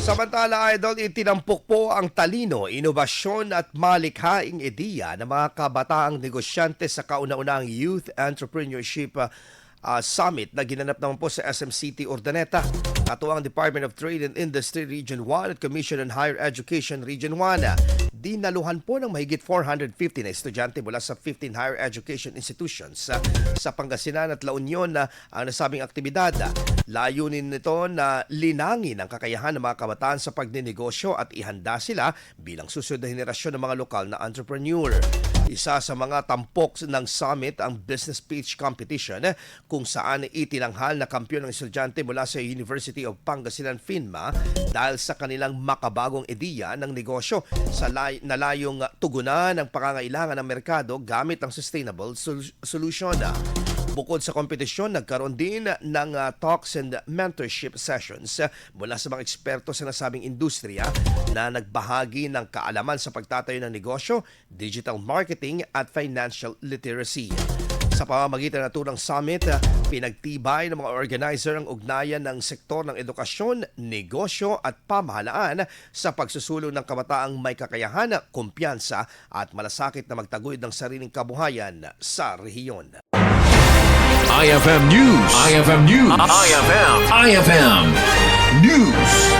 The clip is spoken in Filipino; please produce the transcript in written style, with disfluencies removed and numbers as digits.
Samantala, idol, itinampok po ang talino, inobasyon at malikhaing ideya ng mga kabataang negosyante sa kauna-unahang Youth Entrepreneurship Summit na ginanap naman po sa SM City, Urdaneta. Katuwang Department of Trade and Industry Region 1 at Commission on Higher Education Region 1. Dinaluhan po ng mahigit 450 na estudyante mula sa 15 higher education institutions sa Pangasinan at La Union na ang nasabing aktibidad. Layunin nito na linangin ang kakayahan ng mga kabataan sa pagninegosyo at ihanda sila bilang susunod na henerasyon ng mga lokal na entrepreneur. Isa sa mga tampok ng summit ang Business Pitch Competition kung saan itinanghal na kampiyon ng estudyante mula sa University of Pangasinan FINMA dahil sa kanilang makabagong ideya ng negosyo sa nalayong tugunan ang pangangailangan ng merkado gamit ang sustainable solution. Bukod sa kompetisyon, nagkaroon din ng talks and mentorship sessions mula sa mga eksperto sa nasabing industriya na nagbahagi ng kaalaman sa pagtatayo ng negosyo, digital marketing at financial literacy. Sa pamamagitan ng naturang summit, pinagtibay ng mga organizer ang ugnayan ng sektor ng edukasyon, negosyo at pamahalaan sa pagsusulong ng kabataang may kakayahan, kumpiyansa at malasakit na magtaguyod ng sariling kabuhayan sa rehiyon. IFM News. IFM News. IFM News.